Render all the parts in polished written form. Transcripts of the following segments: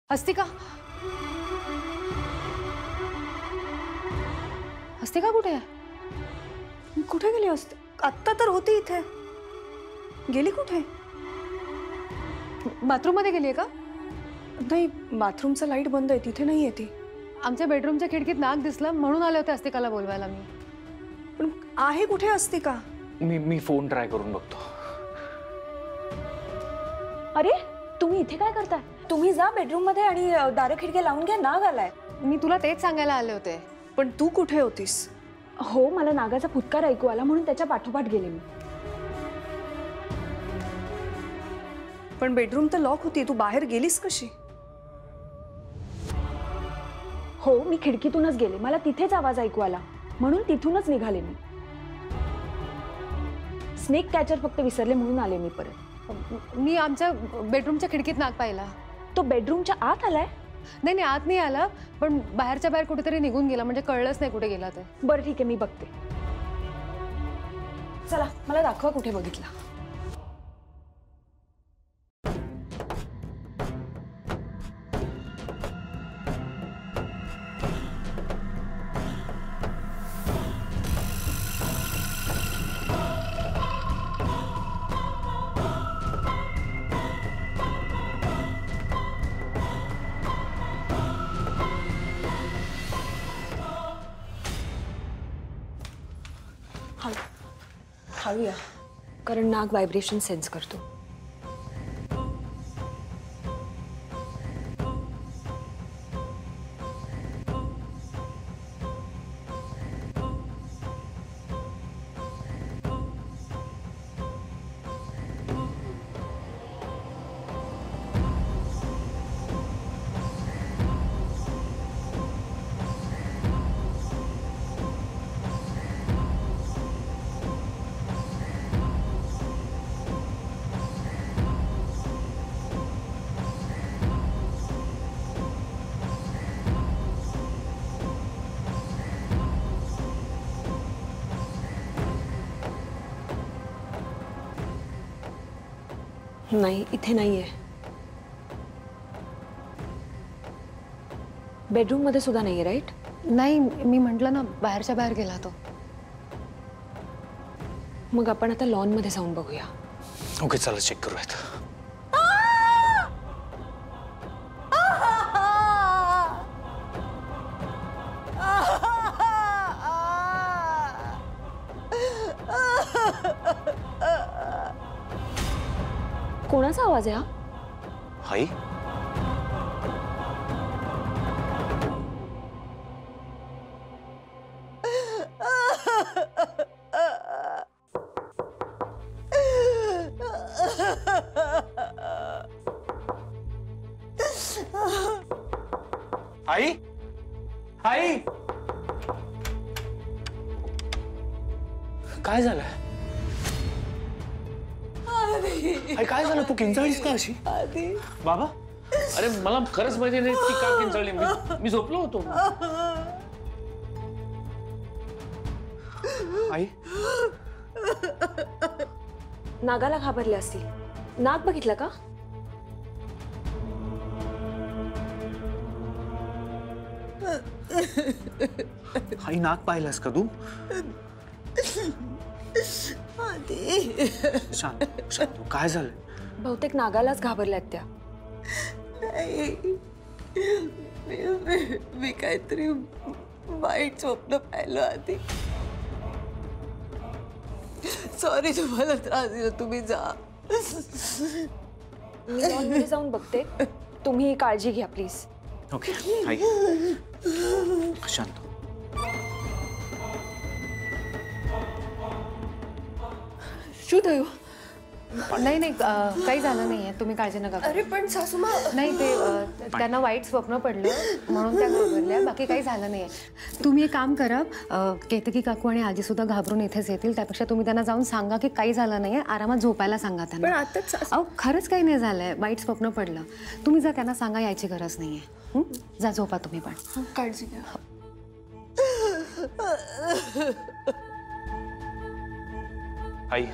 अस्तिका, अस्तिका कुठे आहे? कुठे गेली असते? आत्ता तर होती इथे. गेली कुठे? बाथरूम मध्ये गेली आहे का? नाही, बाथरूमचा लाईट बंद आहे, तिथे नाहीये ती. आमच्या बेडरूमच्या खिडकीत नाक दिसलं म्हणून आले होते अस्तिकाला बोलवायला मी. पण आहे कुठे अस्तिका? मी फोन ट्राय करून बघतो. अरे तुम्ही इथे काय करताय? तुम्ही जा बेडरूम मध्ये आणि दार खिडकी लावून घ्या. नाग आलाय. मी तुला तेच सांगायला आले होते. पण तू कुठे होतीस? हो, मला नागाचा फुटकार ऐकू आला म्हणून त्याच्या पाठोपाठ गेले मी. पण बेडरूम तर लॉक होती, तू बाहेर गेलीस कशी? हो, मी खिडकीतूनच गेले. मला तिथेच आवाज ऐकू आला म्हणून तिथूनच निघाले मी. स्नेक कॅचर फक्त विसरले म्हणून आले मी परत. मी आमच्या बेडरूमच्या खिडकीत नाक पाहिला. तो बेडरूमच्या आत आलाय? नाही, आत नाही आला, पण बाहेरच्या बाहेर कुठेतरी निघून गेला. म्हणजे कळलंच नाही कुठे गेला ते. बरं ठीक आहे, मी बघते. चला, मला दाखवा कुठे बघितला. हळूया, कारण नाग व्हायब्रेशन सेन्स करतो. नाही, इथे नाहीये. बेडरूम मध्ये सुद्धा नाहीये, राईट? नाही, मी म्हंटल ना बाहेरच्या बाहेर गेला तो. मग आपण आता लॉन मध्ये जाऊन बघूया. ओके, चला चेक करूयात. कोणाचा आवाज आहे हा? आई, आई, आई, काय झालं? आई, काय झालं? तू किंचाळलीस का अशी? बाबा, अरे मला खरंच माहिती नाही ती का किंचाळली. मी झोपलो होतो. आई, नागाला घाबरले असतील. नाग बघितलं का? आई, नाक पाहिलास का तू? शांत शांत, काय झालं? बहुतेक नागालाच घाबरल्यात त्या. मी काहीतरी वाईट स्वप्न पाहिलं आधी. सॉरी, तुम्हाला त्रास दिला. तुम्ही जा. मी लॉनमध्ये जाऊन बघते. तुम्ही काळजी घ्या प्लीज. ओके, आई शांत. शुद्ध नाही, काही झालं नाहीये. तुम्ही काळजी नका करू. अरे पण सासूमा. नाही, ते त्यांना वाईट स्वप्न पडलं म्हणून त्या घाबरल्या. बाकी काही झालं नाहीये. तुम्ही एक काम करा, केतकी काकू आणि आजी सुद्धा घाबरून इथेच येतील. त्यापेक्षा तुम्ही त्यांना जाऊन सांगा की काही झालं नाहीये, आरामात झोपायला सांगा त्यांना. पण आताच अहो, खरंच काही नाही झालंय. वाईट स्वप्न पडलं. तुम्ही जा, त्यांना सांगा यायची गरज नाहीये. जा, झोपा तुम्ही पण. काळजी घ्या. आई,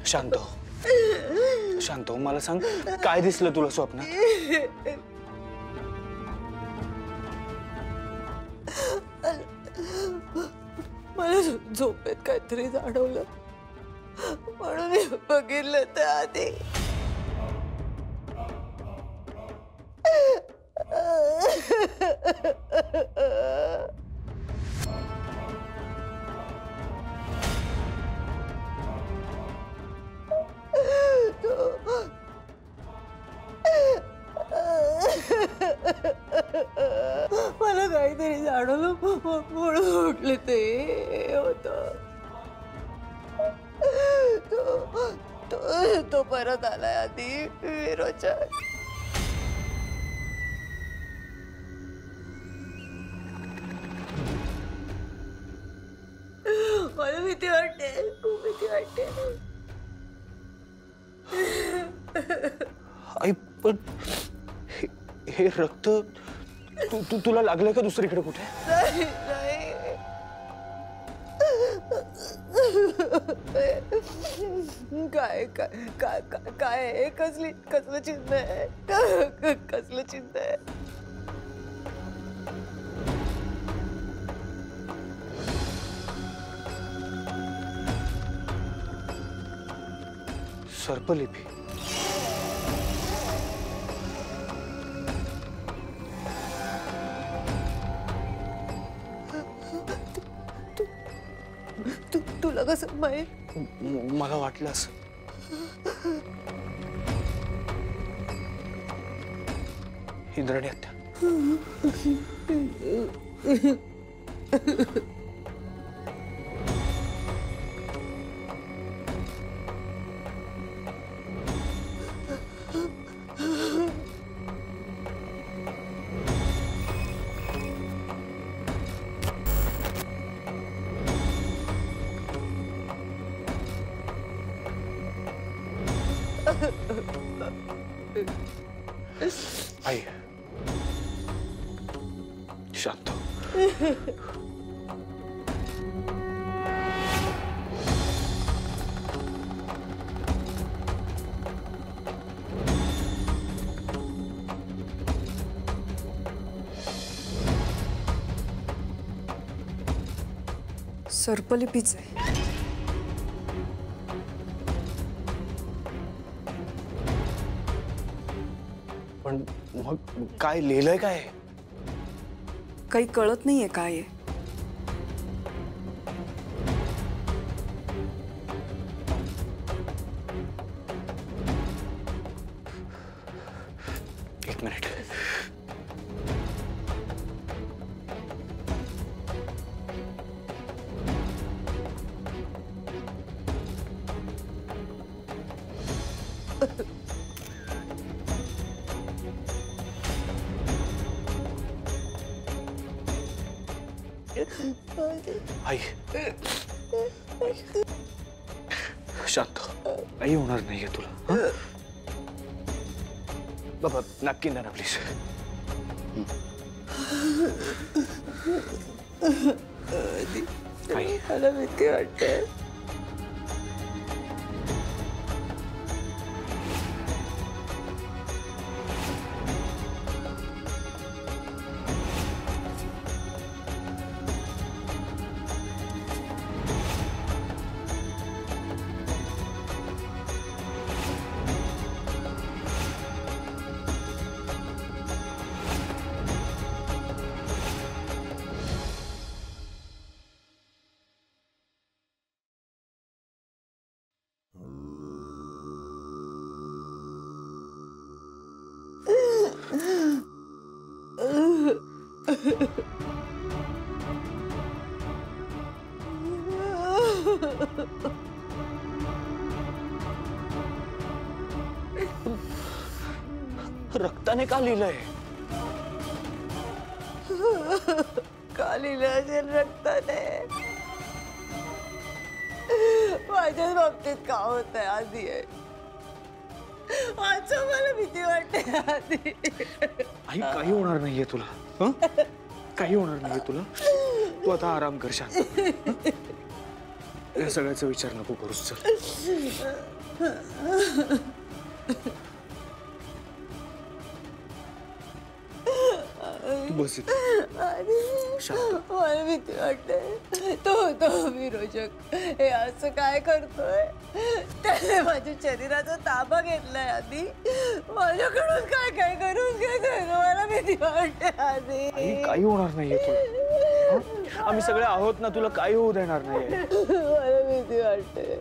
शांत हो, शांत हो. मला सांग, काय दिसलं तुला स्वप्नात? मला झोपेत काहीतरी जाणवलं म्हणून मी बघितलं तर आधी मला काहीतरी जाणवलं म्हणून उठले ते होत तो परत आलाय आधी विरोच्या मला भीती वाटते खूप भीती वाटते आई पण हे रक्त तुला लागलंय का दुसरीकडे कुठे? नाही नाही काय काय काय काय आहे कसलं चिन्ह आहे कसलं चिन्ह आहे सर्पलिपी. तुला कसं माहित? मला वाटलं असं. इंद्राणी आत्या. आई शांत हो. सर्पलिपीच आहे. पण मग काय लिहिलंय काय? काही कळत नाहीये काय आहे. एक मिनिट. आई शांत हो. काही होणार नाहीये तुला. हं? बाबा नॅपकिन द्या ना प्लीज. आई मला भीती वाटते. रक्ताने का लिहिलंय? का लिहिलं असेल रक्ताने? माझ्याच बाबतीत का होत आहे आधी आहे. माझं मला भीती वाटते आधी. आई काही होणार नाहीये तुला. हं? काही होणार नाहीये तुला. तू आता आराम कर शांत. या सगळ्याचा विचार नको करूस. चल. बस इथे. शांत. मला भीती वाटते. तो विरोचक हे असं काय करतोय? त्याने माझ्या शरीराचा ताबा घेतलाय आधी. माझ्याकडून काय काय करून घेतोय. मला भीती वाटते आधी. आई, काही होणार नाहीये तुला. हं? आम्ही सगळे आहोत ना, तुला काही होऊ देणार नाहीये. मला भीती वाटते.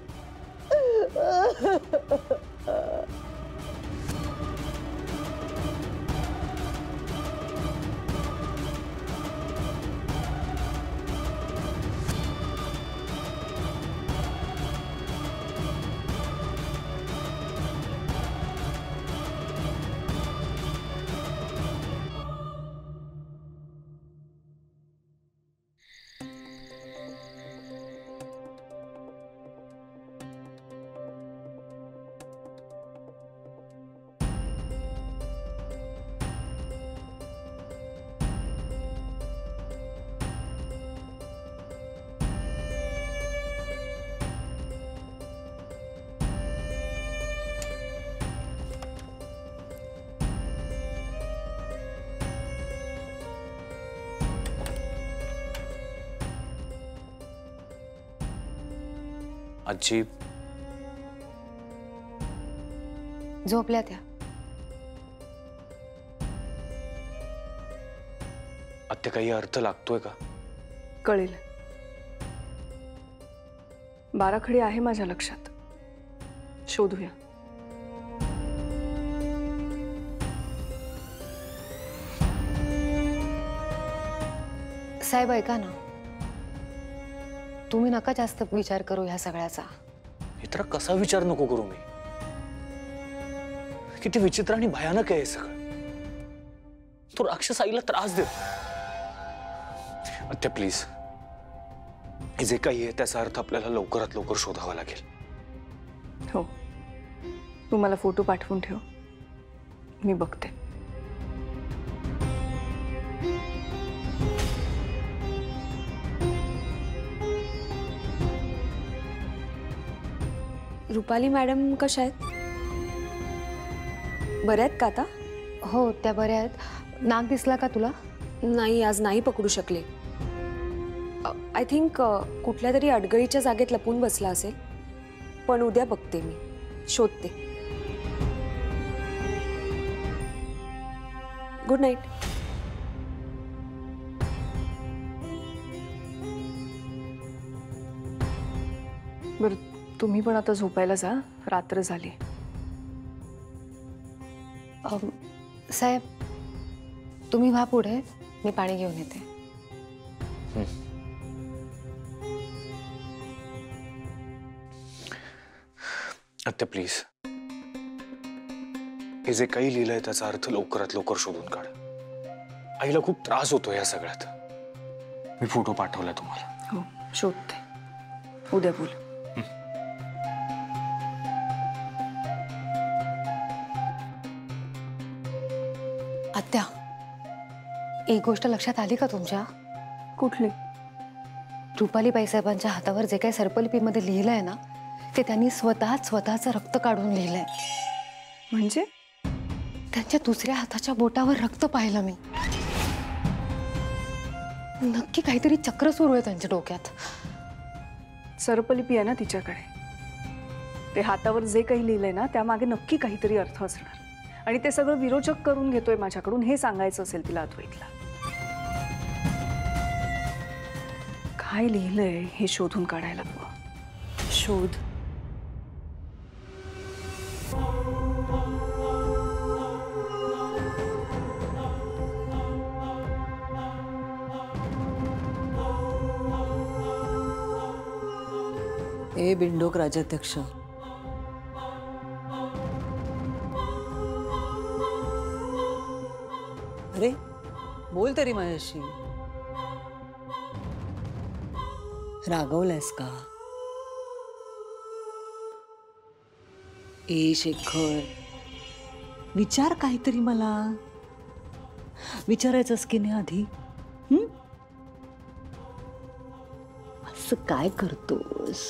आजी, झोपल्या त्या. आत्या काही अर्थ लागतोय का? कळेल. बाराखडी आहे माझ्या लक्षात. शोधूया. साहेब ऐका ना, तुम्ही नका जास्त विचार करू ह्या सगळ्याचा. मित्रा, कसा विचार नको करू मी? किती विचित्र आणि भयानक आहे हे सगळं. तो राक्षस आईला त्रास देतो. आत्या प्लीज, जे काही आहे त्याचा अर्थ आपल्याला लवकरात लवकर शोधावा लागेल. हो, तू मला फोटो पाठवून ठेव, मी बघते. रुपाली मॅडम कशा आहेत? बऱ्या आहेत का आता? हो, त्या बऱ्या आहेत. नाक दिसला का तुला? नाही, आज नाही पकडू शकले. आय थिंक कुठल्या तरी अडगळीच्या जागेत लपून बसला असेल. पण उद्या बघते, मी शोधते. Good night. बरं, तुम्ही पण आता झोपायला जा, रात्र झाली. साहेब, तुम्ही व्हा पुढे, मी पाणी घेऊन येते. आत्या प्लीज, हे जे काही लिहिलंय त्याचा अर्थ लवकरात लवकर शोधून काढ. आईला खूप त्रास होतो या सगळ्यात. मी फोटो पाठवलाय तुम्हाला. हो, शोधते. उद्या बोल. आत्या, एक गोष्ट लक्षात आली का तुमच्या? कुठली? रुपालीबाई साहेबांच्या हातावर जे काही सर्पलिपीमध्ये लिहिलंय ना, ते त्यांनी स्वतःचं रक्त काढून लिहिलंय. म्हणजे? त्यांच्या दुसऱ्या हाताच्या बोटावर रक्त पाहिलं मी. नक्की काहीतरी चक्र सुरू आहे त्यांच्या डोक्यात. सर्पलिपी आहे ना तिच्याकडे. ते हातावर जे काही लिहिलंय ना, त्यामागे नक्की काहीतरी अर्थ असणार. आणि ते सगळं विरोचक करून घेतोय माझ्याकडून, हे सांगायचं असेल तिला अद्वैतला. काय लिहिलंय हे शोधून काढायला हवं. शोध. ए बिंडोक राजाध्यक्ष, अरे बोल तरी माझ्याशी. रागवलंयस का? ए शेखर, विचार काहीतरी. मला विचारायचंस की नाही आधी? असं काय करतोस?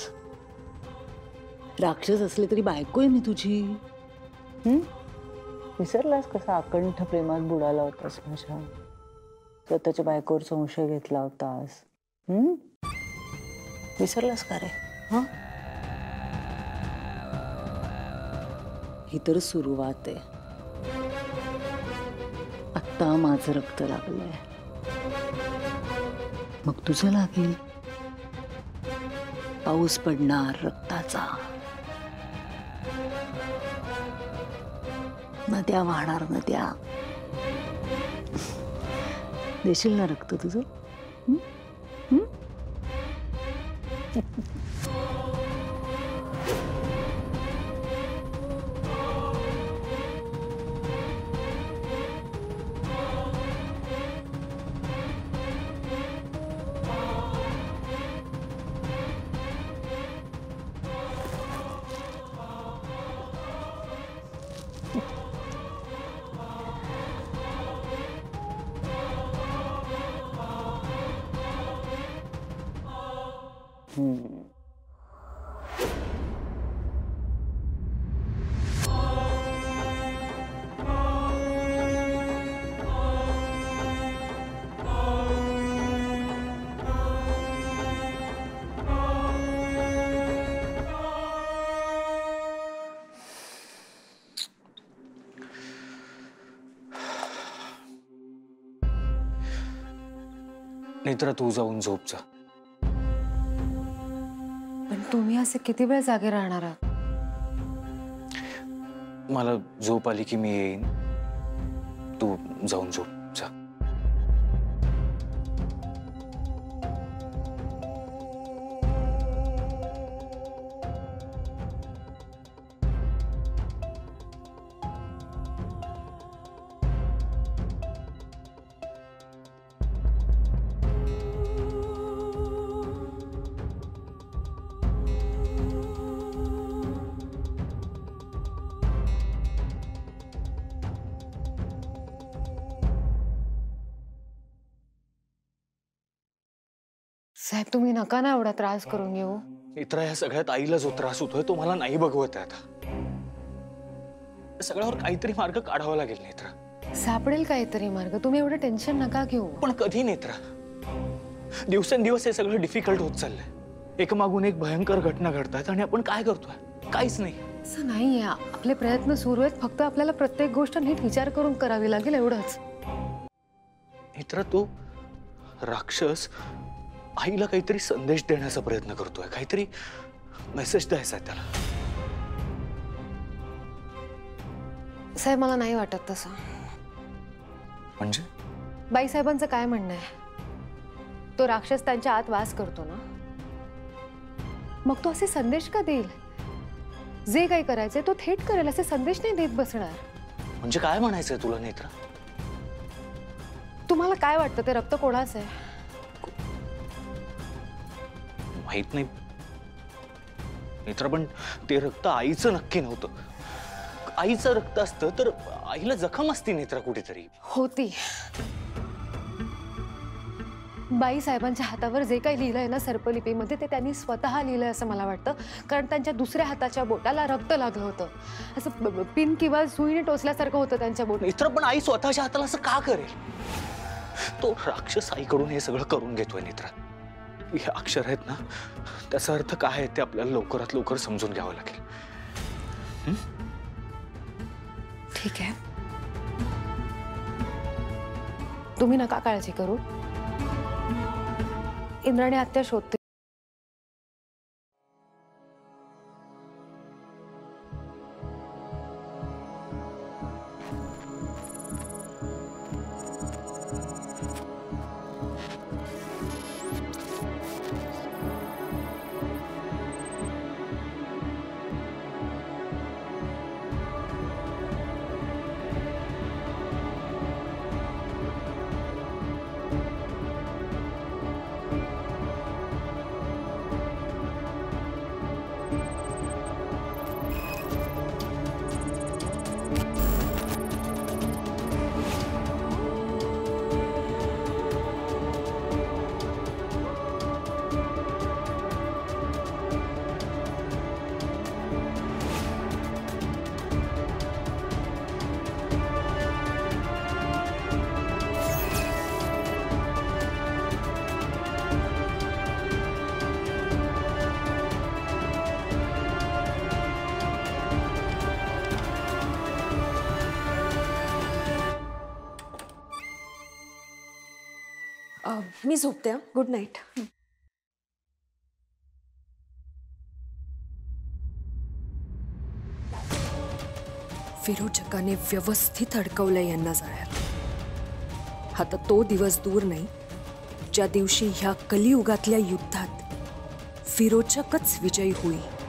राक्षस असले तरी बायको आहे मी तुझी. विसरलास कसा अकंठ प्रेमात बुडाला होतास माझ्या? स्वतःच्या बायकोवर संशय घेतला होतास. विसरलास का रे? हं? ही तर सुरुवात आहे. आत्ता माझं रक्त लागलंय, मग तुझं लागेल. पाऊस पडणार रक्ताचा, नद्या वाहणार नद्या. देशील ना रक्त तुझं? नेत्रा तू जाऊन झोप जा. पण तुम्ही असे किती वेळ जागे राहणार आहात? मला झोप आली की मी येईन. तू जाऊन झोप जा. साहेब तुम्ही नका ना एवढा त्रास करून घेऊ. नेत्रा, या सगळ्यात आईला जो त्रास होतोय तो मला नाही बघवत आहे आता. या सगळ्यावर काहीतरी मार्ग काढावा लागेल नेत्रा. सापडेल काहीतरी मार्ग. तुम्ही एवढं टेन्शन नका घेऊ. पण कधी नेत्रा? दिवसेंदिवस हे सगळं डिफिकल्ट होत चाललंय. एकमागून एक भयंकर घटना घडतायत आणि आपण काय करतोय? काहीच नाही. असं नाहीये. आपले प्रयत्न सुरू आहेत. फक्त आपल्याला प्रत्येक गोष्ट नीट विचार करून करावी लागेल, एवढंच. नेत्रा, तो राक्षस आईला काहीतरी संदेश देण्याचा प्रयत्न करतोय. काहीतरी मेसेज द्यायचा आहे त्याला. साहेब मला नाही वाटत तसं. म्हणजे बाईसाहेबांचं काय म्हणणं आहे? तो राक्षस त्यांच्या आत वास करतो ना, मग तो असे संदेश का देईल? जे काही करायचंय तो थेट करेल. असे संदेश नाही देत बसणार. म्हणजे काय म्हणायचंय तुला नेत्रा? तुम्हाला काय वाटतं ते रक्त कोणाचं आहे? माहित नाही नेत्रा, पण ते रक्त आईचं नक्की नव्हतं. आईचं रक्त असतं तर आईला जखम असती नेत्रा कुठेतरी. होती. बाईसाहेबांच्या हातावर जे काही लिहिलंय ना सर्पलिपीमध्ये, ते त्यांनी स्वतः लिहिलंय असं मला वाटतं. कारण त्यांच्या दुसऱ्या हाताच्या बोटाला रक्त लागलं होतं. असं पिन किंवा सुईने टोचल्यासारखं होतं त्यांच्या बोट. नेत्रा, पण आई स्वतःच्या हाताला असं का करेल? तो राक्षस आईकडून हे सगळं करून घेतोय नेत्रा. हे अक्षर आहेत ना, त्याचा अर्थ काय आहे ते आपल्याला लवकरात लवकर समजून घ्यावं लागेल. ठीक आहे, तुम्ही नका काळजी करू. इंद्राणी आत्या शोधते. मी झोपते. Good night. फिरोजकाने व्यवस्थित अडकवलंय यांना जाळ्यात. आता तो दिवस दूर नाही ज्या दिवशी ह्या कलियुगातल्या युद्धात फिरोजकच विजयी होईल.